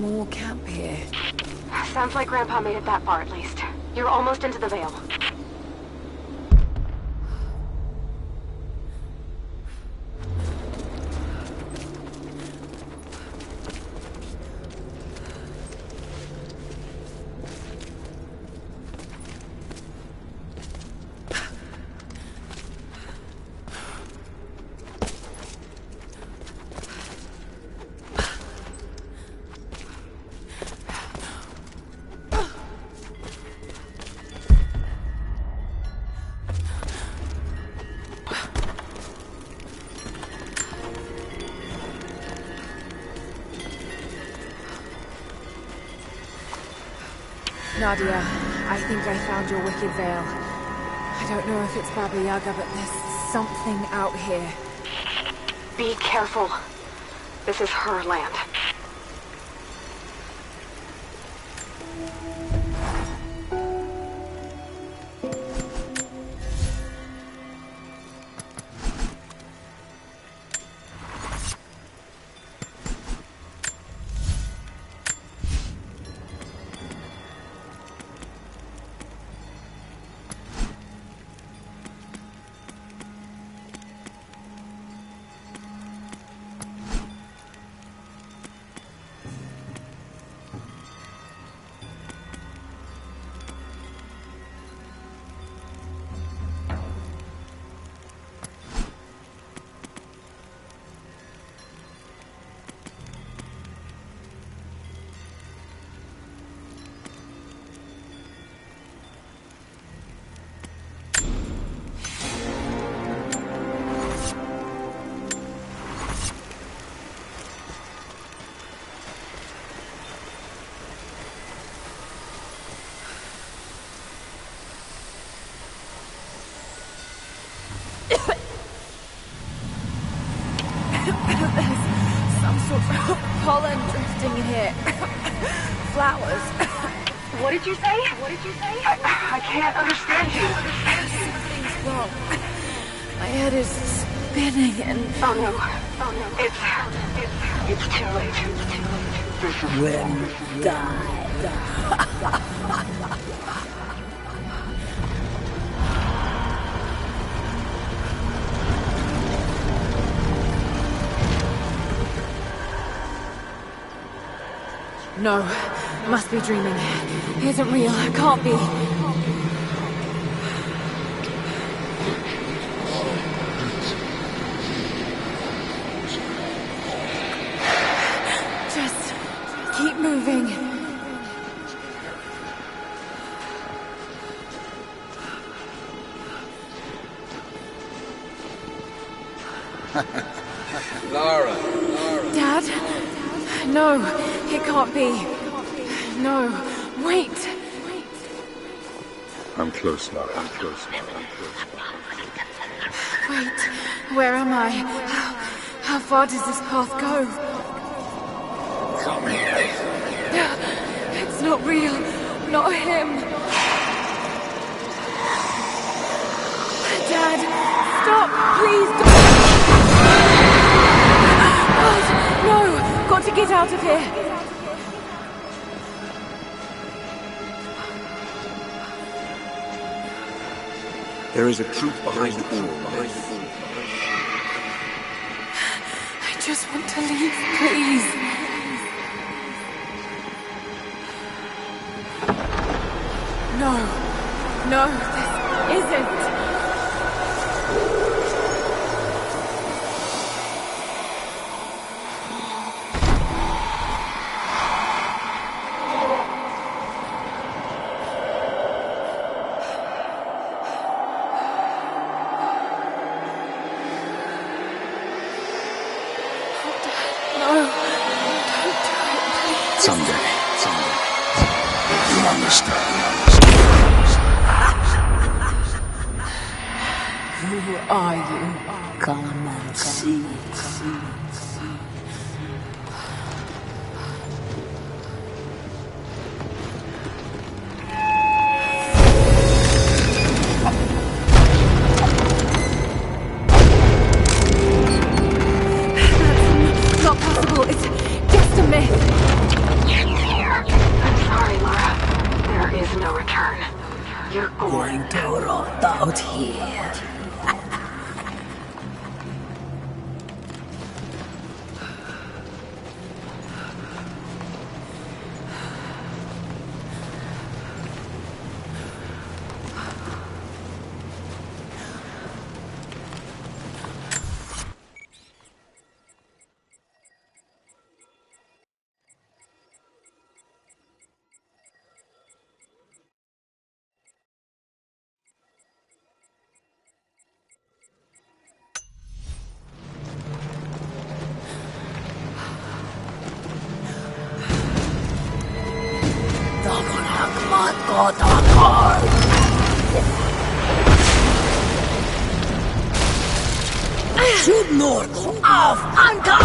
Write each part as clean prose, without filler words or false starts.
small camp here. Sounds like Grandpa made it that far at least. You're almost into the Vale. Nadia, I think I found your wicked veil. I don't know if it's Baba Yaga, but there's something out here. Be careful. This is her land. Pollen drifting in here. Flowers. What did you say? What did you say? I can't understand you. Something's wrong. My head is spinning and... Oh no. Oh no. It's too late. When die. No, must be dreaming. It isn't real, it can't be. Just keep moving. Lara. Dad? No, it can't be. No, wait. I'm close, Lara. I'm close. Wait, where am I? How far does this path go? Come here. It's not real. Not him. Dad, stop, please don't. God, no, got to get out of here. There is a truth behind it all. I just want to leave, please. No, this isn't. Someday, you'll understand. Who are you? Come and see. That's not possible. It's just a myth. brought out here. Schubnord auf Anker!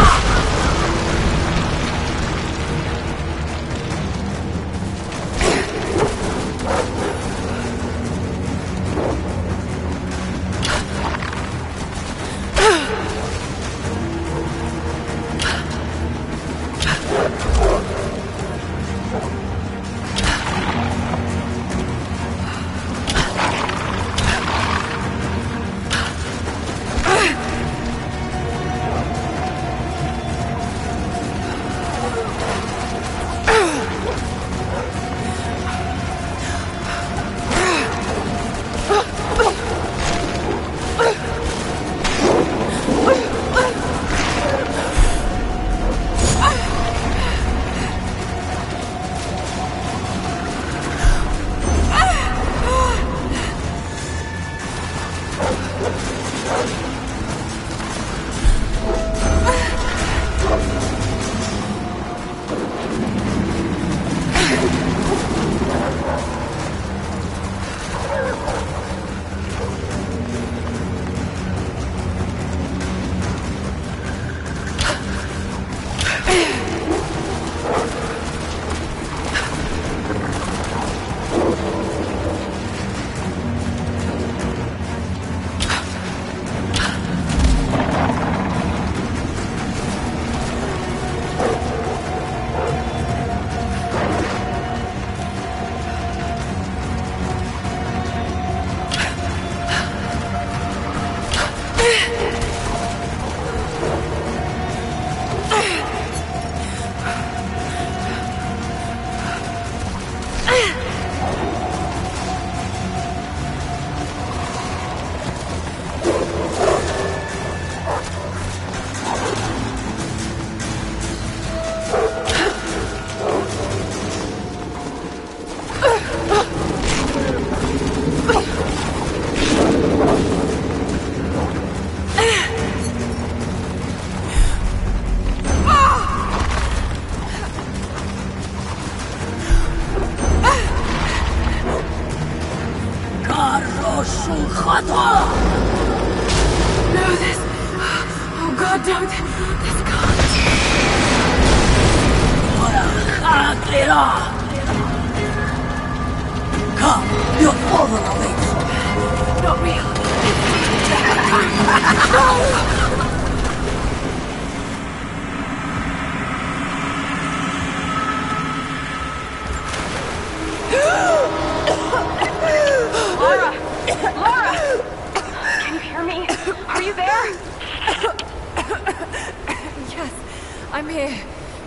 I'm here,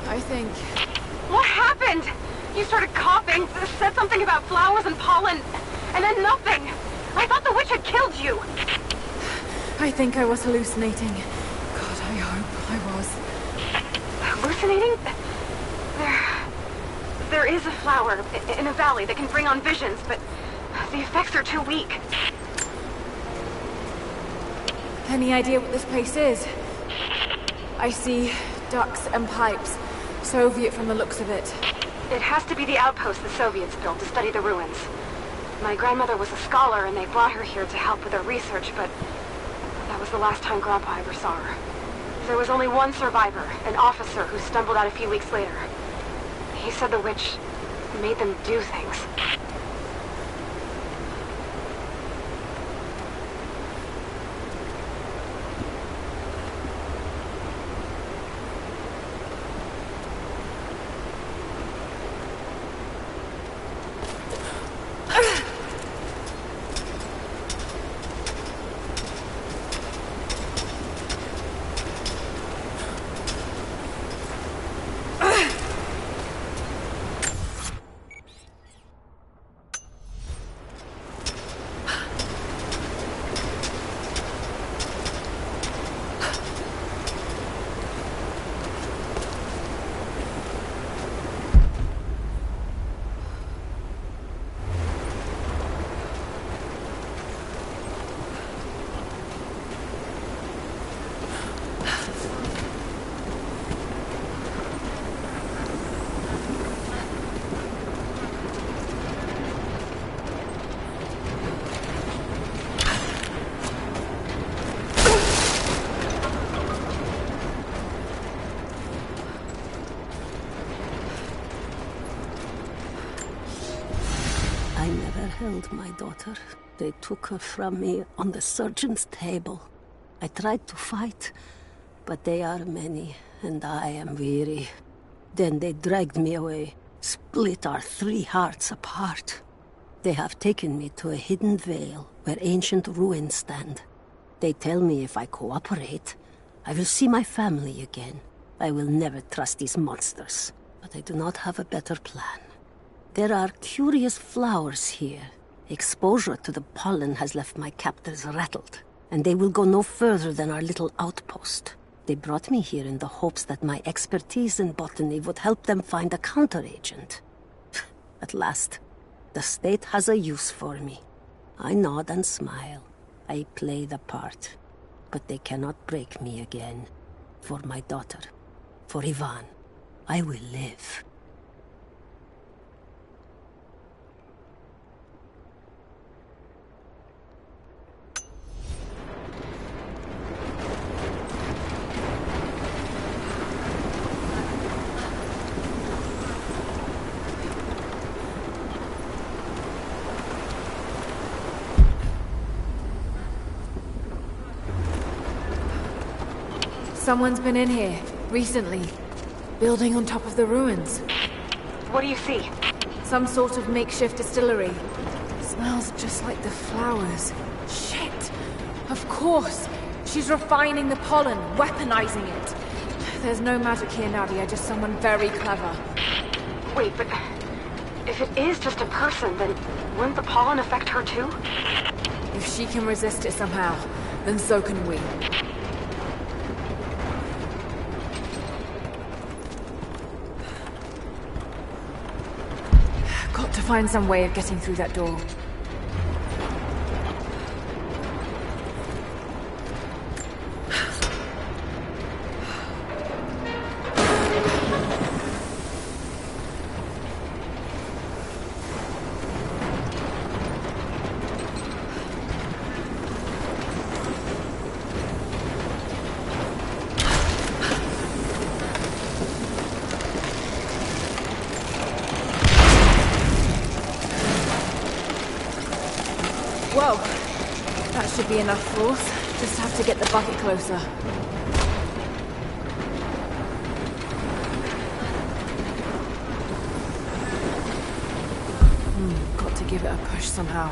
I think. What happened? You started coughing, said something about flowers and pollen, and then nothing. I thought the witch had killed you. I think I was hallucinating. God, I hope I was. Hallucinating? There is a flower in a valley that can bring on visions, but the effects are too weak. Any idea what this place is? I see ducts and pipes. Soviet from the looks of it. It has to be the outpost the Soviets built to study the ruins. My grandmother was a scholar and they brought her here to help with her research, but that was the last time Grandpa ever saw her. There was only one survivor, an officer who stumbled out a few weeks later. He said the witch made them do things. killed my daughter. They took her from me on the surgeon's table. I tried to fight, but they are many, and I am weary. Then they dragged me away, split our 3 hearts apart. They have taken me to a hidden vale where ancient ruins stand. They tell me if I cooperate, I will see my family again. I will never trust these monsters, but I do not have a better plan. There are curious flowers here. Exposure to the pollen has left my captors rattled, and they will go no further than our little outpost. They brought me here in the hopes that my expertise in botany would help them find a counteragent. At last, the state has a use for me. I nod and smile. I play the part. But they cannot break me again. For my daughter, for Ivan, I will live. Someone's been in here, recently. Building on top of the ruins. What do you see? Some sort of makeshift distillery. Smells just like the flowers. Shit! Of course! She's refining the pollen, weaponizing it. There's no magic here, Nadia, just someone very clever. Wait, but... if it is just a person, then wouldn't the pollen affect her too? If she can resist it somehow, then so can we. Got to find some way of getting through that door. Whoa! That should be enough force. Just have to get the bucket closer. Got to give it a push somehow.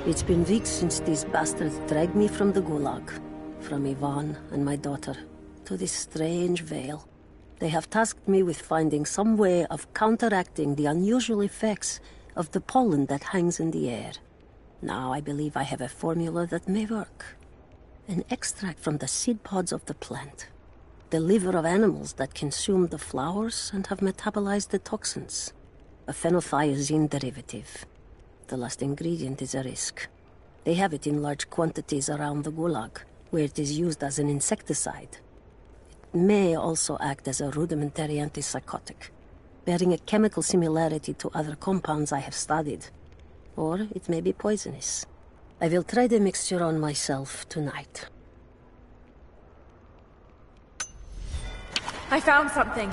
It's been weeks since these bastards dragged me from the Gulag, from Ivan and my daughter, to this strange vale. They have tasked me with finding some way of counteracting the unusual effects of the pollen that hangs in the air. Now I believe I have a formula that may work. An extract from the seed pods of the plant. The liver of animals that consume the flowers and have metabolized the toxins. A phenothiazine derivative. The last ingredient is a risk. They have it in large quantities around the Gulag, where it is used as an insecticide. It may also act as a rudimentary antipsychotic, bearing a chemical similarity to other compounds I have studied. Or it may be poisonous. I will try the mixture on myself tonight. I found something.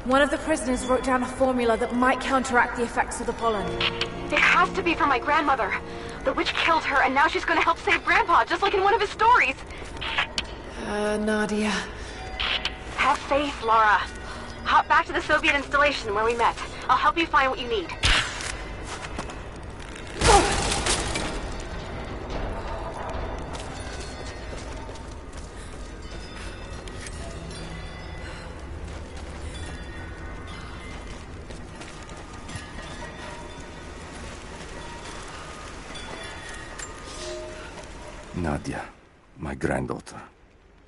One of the prisoners wrote down a formula that might counteract the effects of the pollen. It has to be for my grandmother. The witch killed her, and now she's gonna help save Grandpa, just like in one of his stories. Nadia. Have faith, Laura. Hop back to the Soviet installation where we met. I'll help you find what you need. Nadia, my granddaughter.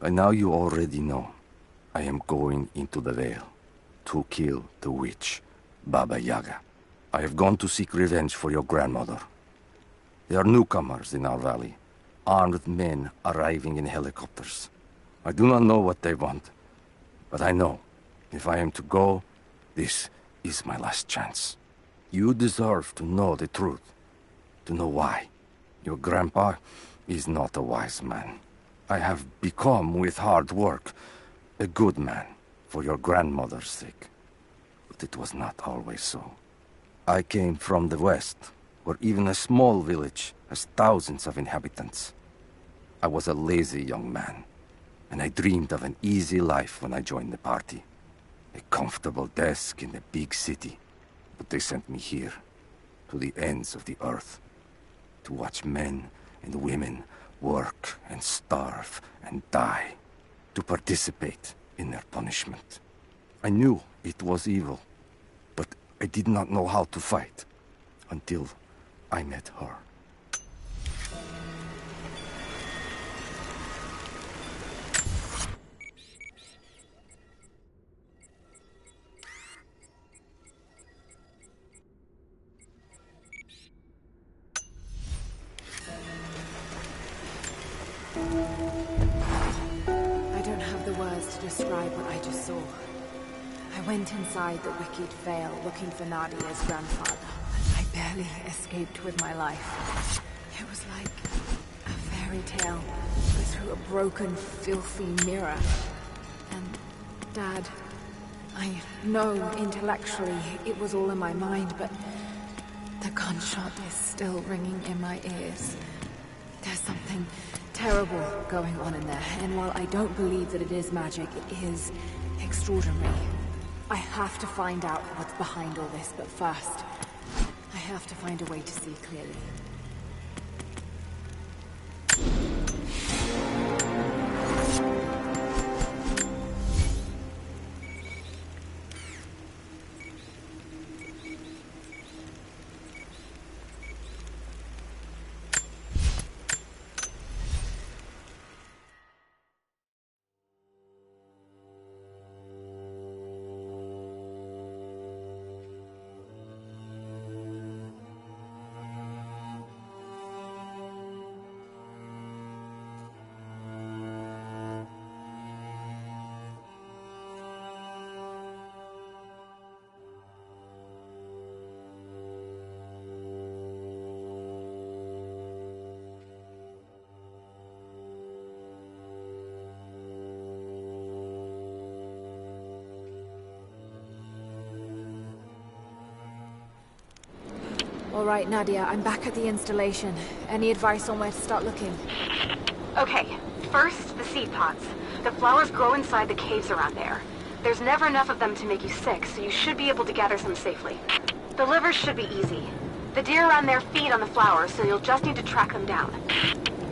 By now you already know. I am going into the Vale to kill the witch, Baba Yaga. I have gone to seek revenge for your grandmother. There are newcomers in our valley, armed men arriving in helicopters. I do not know what they want, but I know if I am to go, this is my last chance. You deserve to know the truth, to know why. Your grandpa is not a wise man. I have become, with hard work, a good man for your grandmother's sake. But it was not always so. I came from the west, where even a small village has thousands of inhabitants. I was a lazy young man, and I dreamed of an easy life when I joined the party. A comfortable desk in a big city. But they sent me here, to the ends of the earth, to watch men and women work and starve and die, to participate in their punishment. I knew it was evil, but I did not know how to fight until I met her. I don't have the words to describe what I just saw. I went inside the wicked vale looking for Nadia's grandfather, but I barely escaped with my life. It was like a fairy tale, but through a broken, filthy mirror. And Dad, I know intellectually it was all in my mind, but the gunshot is still ringing in my ears. There's something terrible going on in there, and while I don't believe that it is magic, it is extraordinary. I have to find out what's behind all this, but first, I have to find a way to see clearly. All right, Nadia, I'm back at the installation. Any advice on where to start looking? Okay, first, the seed pods. The flowers grow inside the caves around there. There's never enough of them to make you sick, so you should be able to gather some safely. The livers should be easy. The deer around there feed on the flowers, so you'll just need to track them down.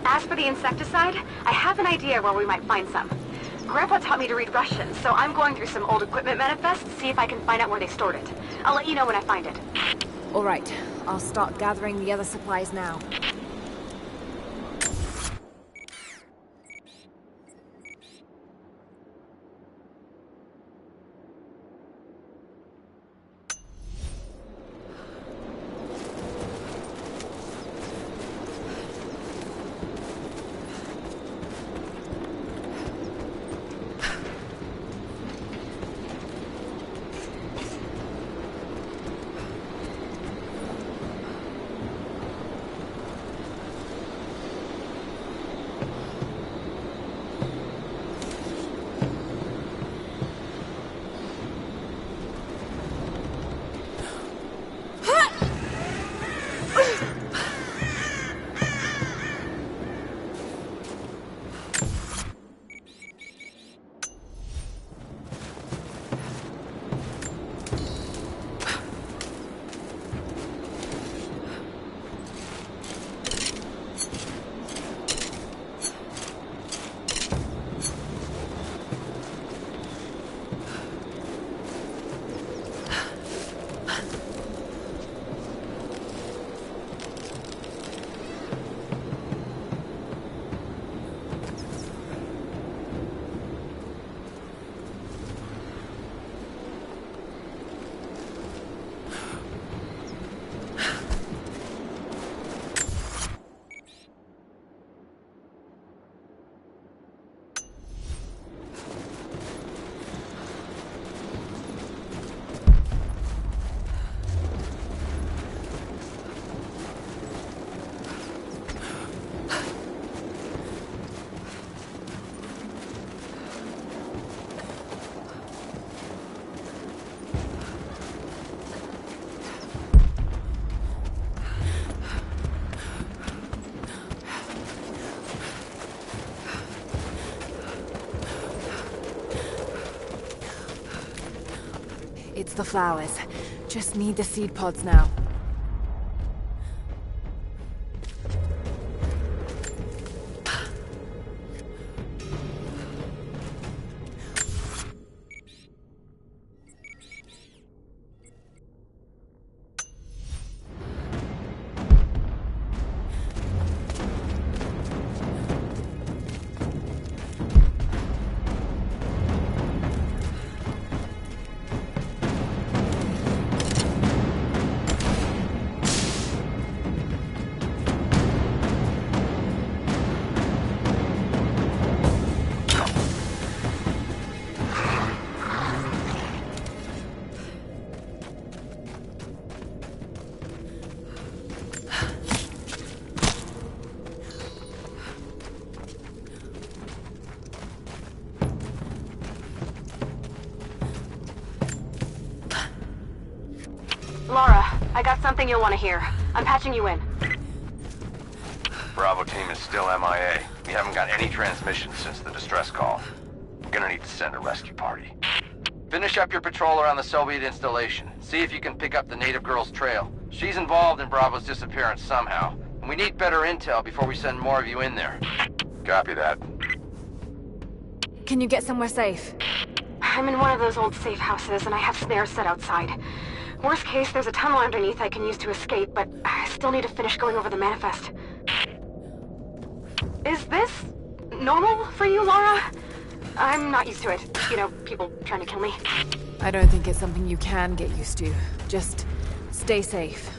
As for the insecticide, I have an idea where we might find some. Grandpa taught me to read Russian, so I'm going through some old equipment manifests to see if I can find out where they stored it. I'll let you know when I find it. All right, I'll start gathering the other supplies now. It's the flowers. Just need the seed pods now. Laura, I got something you'll want to hear. I'm patching you in. Bravo team is still MIA. We haven't got any transmissions since the distress call. We're gonna need to send a rescue party. Finish up your patrol around the Soviet installation. See if you can pick up the native girl's trail. She's involved in Bravo's disappearance somehow. And we need better intel before we send more of you in there. Copy that. Can you get somewhere safe? I'm in one of those old safe houses, and I have snares set outside. Worst case, there's a tunnel underneath I can use to escape, but I still need to finish going over the manifest. Is this normal for you, Laura? I'm not used to it. You know, people trying to kill me. I don't think it's something you can get used to. Just stay safe.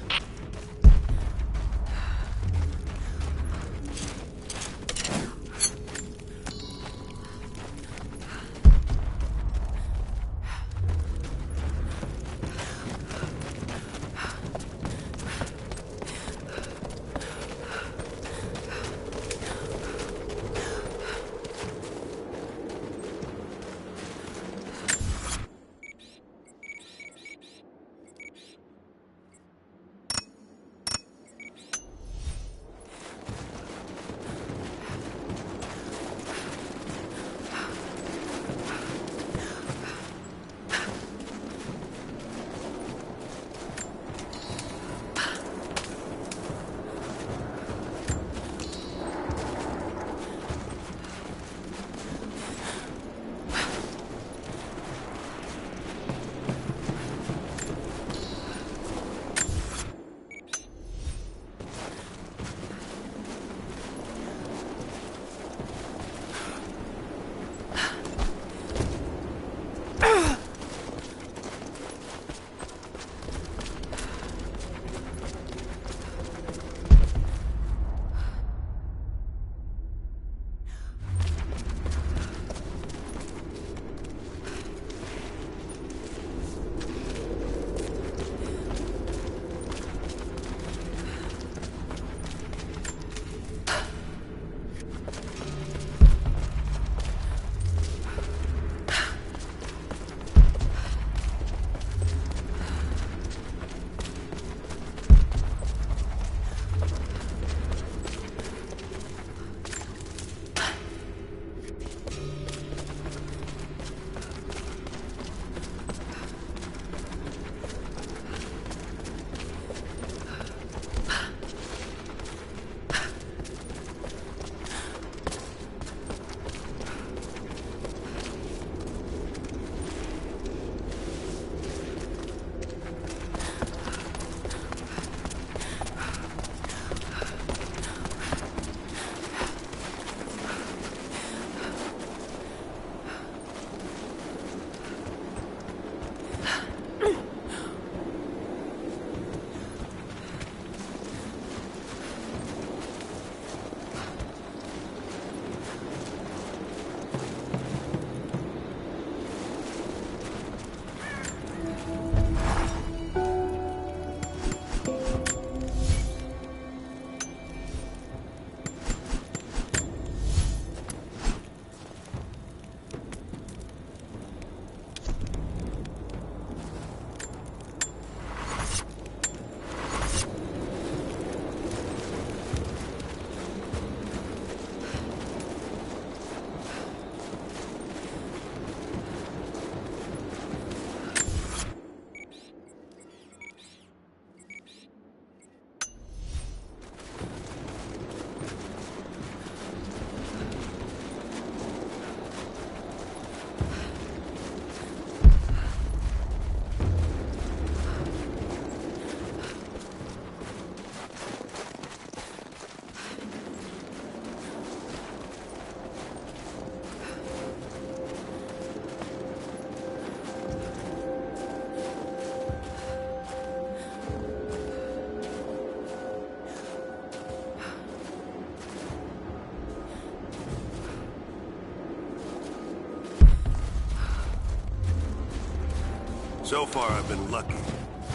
So far, I've been lucky.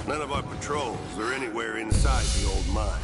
None of our patrols are anywhere inside the old mine.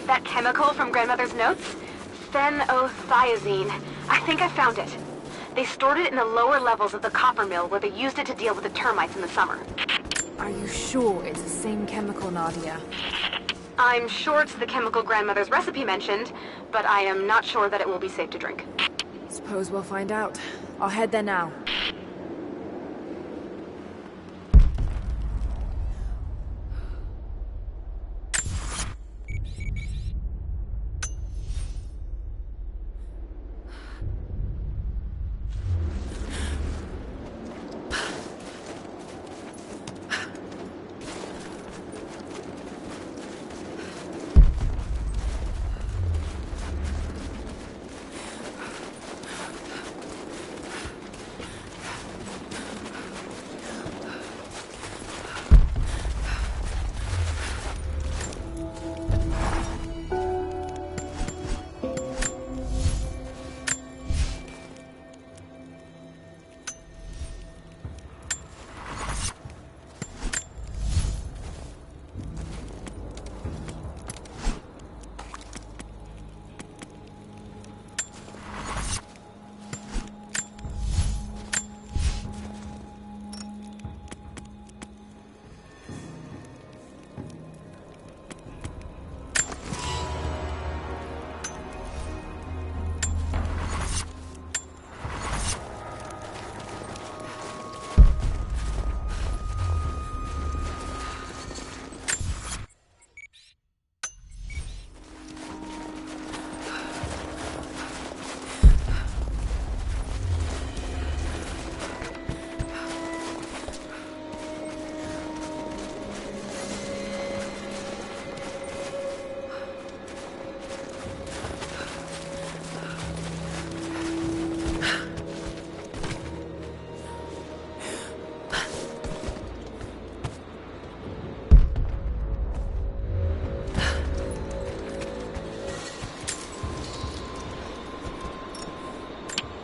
That chemical from Grandmother's notes? Phenothiazine. I think I found it. They stored it in the lower levels of the copper mill where they used it to deal with the termites in the summer. Are you sure it's the same chemical, Nadia? I'm sure it's the chemical Grandmother's recipe mentioned, but I am not sure that it will be safe to drink. Suppose we'll find out. I'll head there now.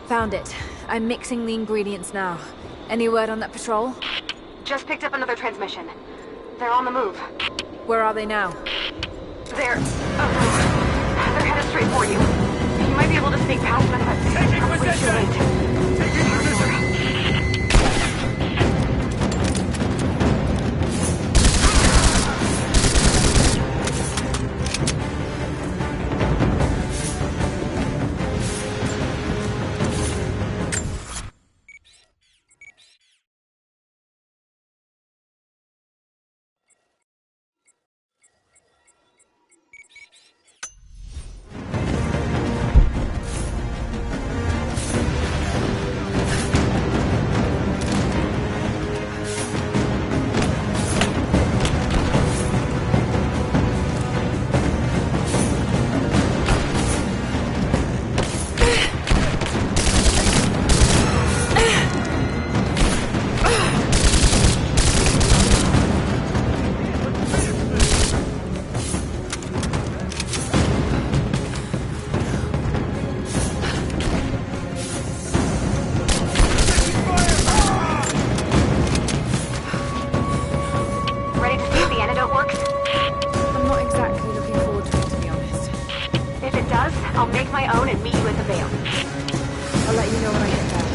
Found it. I'm mixing the ingredients now. Any word on that patrol? Just picked up another transmission. They're on the move. Where are they now? They're headed straight for you. You might be able to sneak past them, but Taking probably too position! late. Taking position! I'll make my own and meet you at the Vale. I'll let you know when I get there.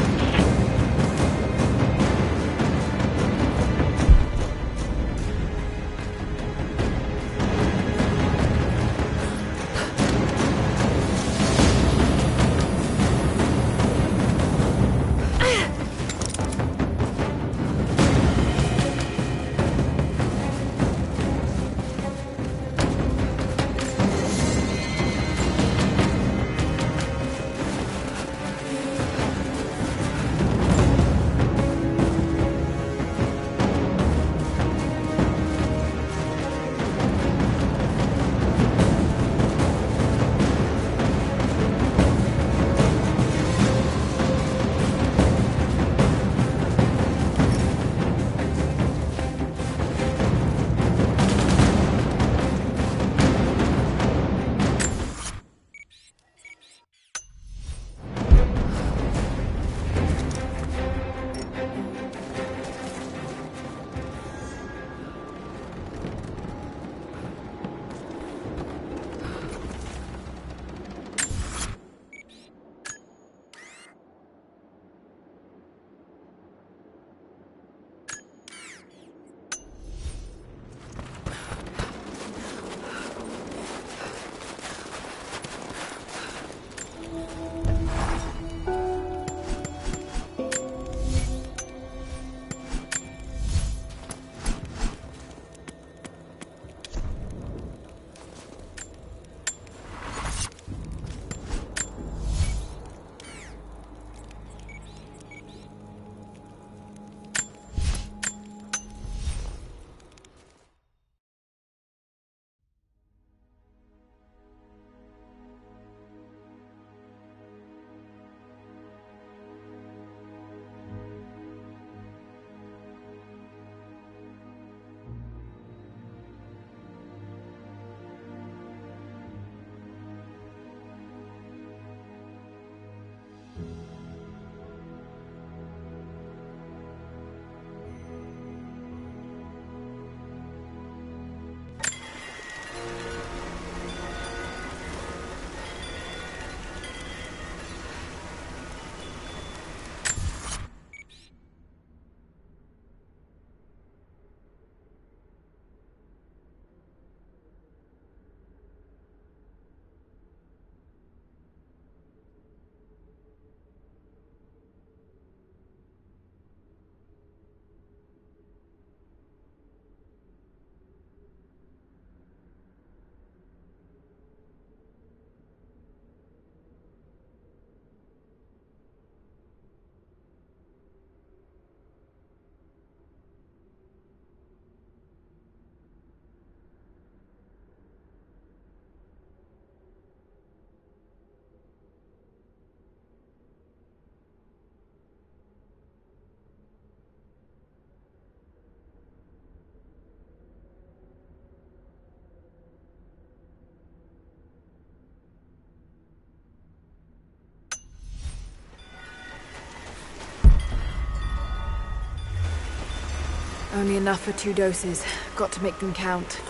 Only enough for 2 doses. Got to make them count.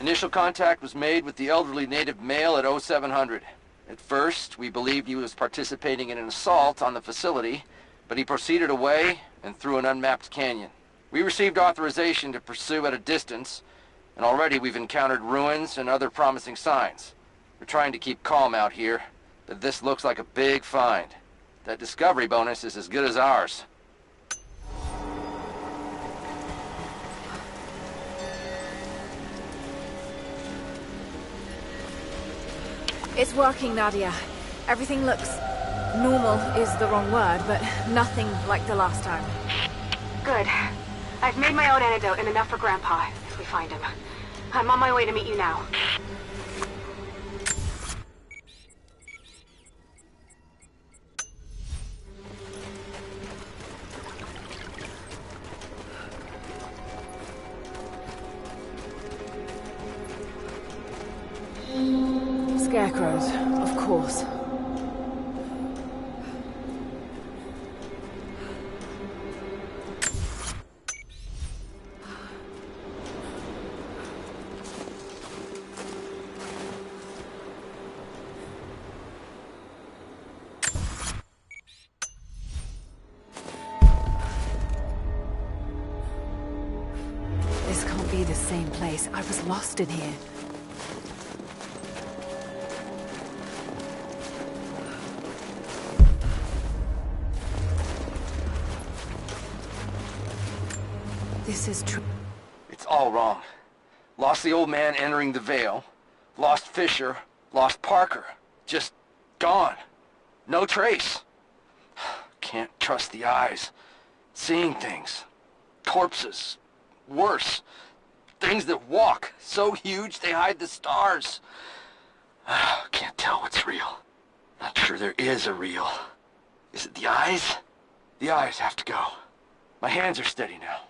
Initial contact was made with the elderly native male at 0700. At first, we believed he was participating in an assault on the facility, but he proceeded away and through an unmapped canyon. We received authorization to pursue at a distance, and already we've encountered ruins and other promising signs. We're trying to keep calm out here, but this looks like a big find. That discovery bonus is as good as ours. It's working, Nadia. Everything looks... normal is the wrong word, but nothing like the last time. Good. I've made my own antidote and enough for Grandpa, if we find him. I'm on my way to meet you now. Scarecrows, of course. this same place. I was lost in here. This is true. It's all wrong. Lost the old man entering the Vale. Lost Fisher. Lost Parker. Just gone. No trace. Can't trust the eyes. Seeing things. Corpses. Worse. Things that walk. So huge they hide the stars. Can't tell what's real. Not sure there is a real. Is it the eyes? The eyes have to go. My hands are steady now.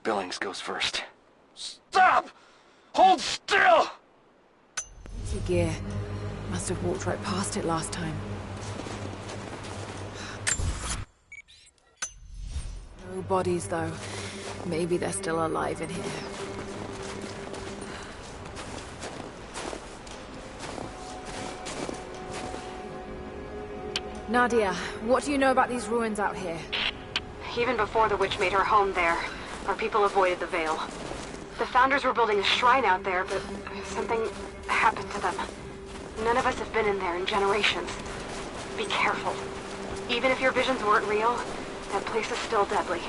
Billings goes first. Stop! Hold still! Empty gear. Must have walked right past it last time. No bodies, though. Maybe they're still alive in here. Nadia, what do you know about these ruins out here? Even before the witch made her home there, our people avoided the Vale. The Founders were building a shrine out there, but something happened to them. None of us have been in there in generations. Be careful. Even if your visions weren't real, that place is still deadly.